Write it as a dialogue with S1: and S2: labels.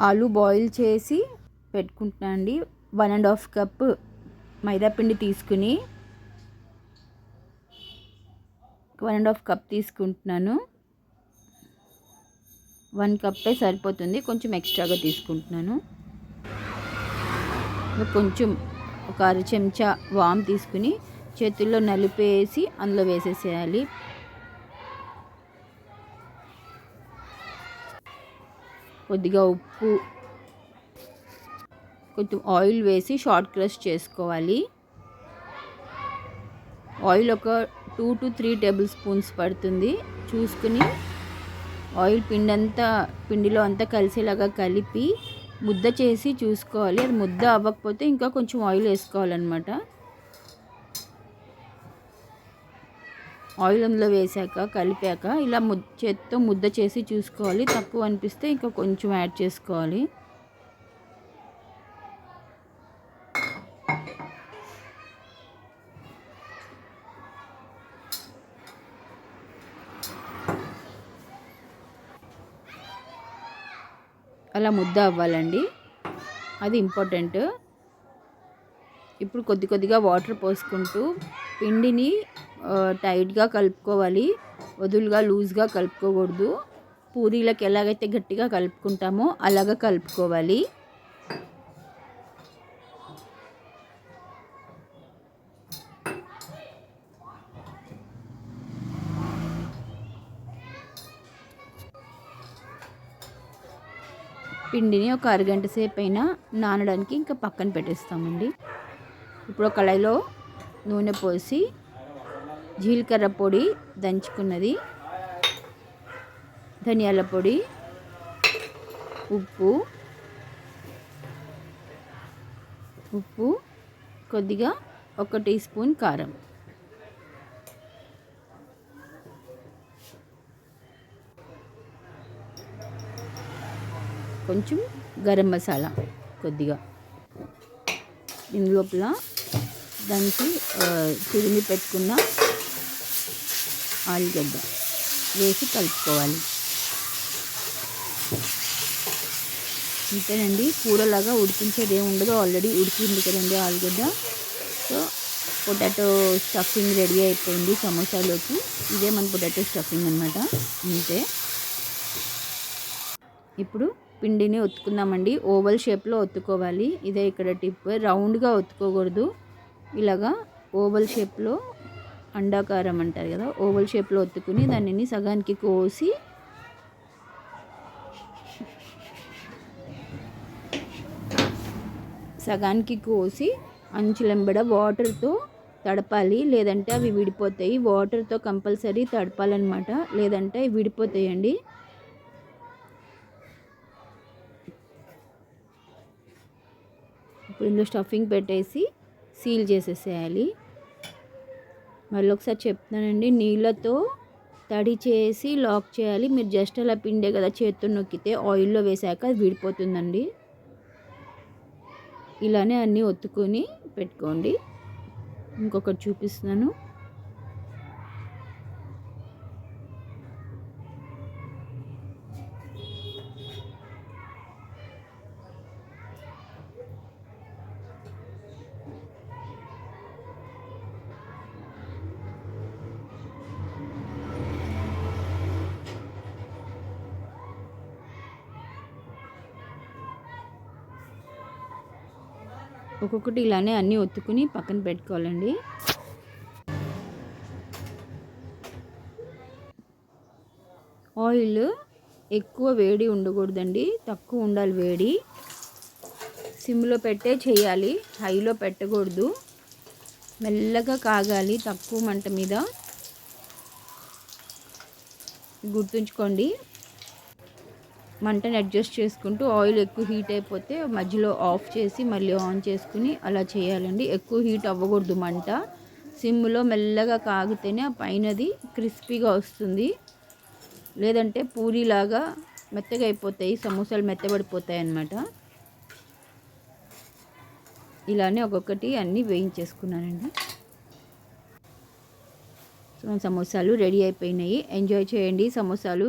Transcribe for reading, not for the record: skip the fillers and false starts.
S1: ఆలు బాయిల్ చేసి పెట్టుకుంటున్నాను అండి. 1.5 కప్ మైదా పిండి తీసుకుని 1.5 కప్ తీసుకుంటున్నాను. 1 కప్పే సరిపోతుంది, కొంచెం ఎక్స్ట్రాగా తీసుకుంటున్నాను. కొంచెం ఒక అర చెంచా వామ్ తీసుకుని చేతుల్లో నలిపేసి అందులో వేసేసేయాలి. కొద్దిగా ఉప్పు, కొంచెం ఆయిల్ వేసి షార్ట్ క్రష్ చేసుకోవాలి. ఆయిల్ ఒక 2 to 3 టేబుల్ స్పూన్స్ పడుతుంది. చూసుకుని ఆయిల్ పిండిలో అంతా కలిసేలాగా కలిపి ముద్ద చేసి చూసుకోవాలి. అది ముద్ద అవ్వకపోతే ఇంకా కొంచెం ఆయిల్ వేసుకోవాలన్నమాట. ఆయిల్ అందులో వేసాక కలిపాక ఇలా చేత్తో ముద్ద చేసి చూసుకోవాలి. తక్కువ అనిపిస్తే ఇంకా కొంచెం యాడ్ చేసుకోవాలి. అలా ముద్ద అవ్వాలండి, అది ఇంపార్టెంట్. ఇప్పుడు కొద్దిగా వాటర్ పోసుకుంటూ పిండిని టైట్గా కలుపుకోవాలి. వదులుగా లూజ్గా కలుపుకోకూడదు. పూరీలకు ఎలాగైతే గట్టిగా కలుపుకుంటామో అలాగ కలుపుకోవాలి. పిండిని ఒక అరగంట సేపు అయినా నానడానికి ఇంకా పక్కన పెట్టేస్తామండి. ఇప్పుడు కళాయిలో నూనె పోసి జీలకర్ర పొడి దంచుకున్నది, ధనియాల పొడి, ఉప్పు, కొద్దిగా 1 టీ స్పూన్ కారం, కొంచెం గరం మసాలా కొద్దిగా, ఇందులోపల దానికి తురిమి పెట్టుకున్న ఆలుగడ్డ వేసి కలుపుకోవాలి. అంతేనండి, కూరలాగా ఉడికించేది ఏమి ఉండదు, ఆల్రెడీ ఉడికింది కదండి ఆలుగడ్డ. సో పొటాటో స్టఫింగ్ రెడీ అయిపోయింది సమోసాలోకి. ఇదే మన పొటాటో స్టఫింగ్ అన్నమాట, అంతే. ఇప్పుడు పిండిని ఒత్తుకుందామండి. ఓవల్ షేప్లో ఒత్తుకోవాలి, ఇదే ఇక్కడ టిప్. రౌండ్గా ఒత్తుకోకూడదు, ఇలాగా ఓవల్ షేప్లో, అండాకారం అంటారు కదా, ఓవల్ షేప్లో ఒత్తుకుని దానిని సగానికి కోసి అంచులెంబడ వాటర్తో తడపాలి, లేదంటే అవి విడిపోతాయి. వాటర్తో కంపల్సరీ తడపాలన్నమాట, లేదంటే అవి విడిపోతాయండి. ఇప్పుడు ఇందులో స్టఫింగ్ పెట్టేసి సీల్ చేసేసేయాలి. మళ్ళీ ఒకసారి చెప్తానండి, నీళ్ళతో తడి చేసి లాక్ చేయాలి. మీరు జస్ట్ అలా పిండే కదా చేత్తో నొక్కితే ఆయిల్లో వేసాక అది విడిపోతుందండి. ఇలానే అన్నీ ఒత్తుకొని పెట్టుకోండి. ఇంకొకటి చూపిస్తున్నాను. ఒక్కొక్కటి ఇలానే అన్నీ ఒత్తుకుని పక్కన పెట్టుకోవాలండి. ఆయిల్ ఎక్కువ వేడి ఉండకూడదండి, తక్కువ ఉండాలి వేడి. సిమ్లో పెట్టే చేయాలి, హైలో పెట్టకూడదు. మెల్లగా కాగాలి తక్కువ మంట మీద, గుర్తుంచుకోండి. మంటని అడ్జస్ట్ చేసుకుంటూ ఆయిల్ ఎక్కువ హీట్ అయిపోతే మధ్యలో ఆఫ్ చేసి మళ్ళీ ఆన్ చేసుకుని అలా చేయాలండి. ఎక్కువ హీట్ అవ్వకూడదు మంట. సిమ్లో మెల్లగా కాగితేనే ఆ పైనది క్రిస్పీగా వస్తుంది, లేదంటే పూరీలాగా మెత్తగా అయిపోతాయి, సమోసాలు మెత్తబడిపోతాయి అన్నమాట. ఇలానే ఒక్కొక్కటి అన్నీ వేయించేసుకున్నానండి. సమోసాలు రెడీ అయిపోయినాయి. ఎంజాయ్ చేయండి సమోసాలు.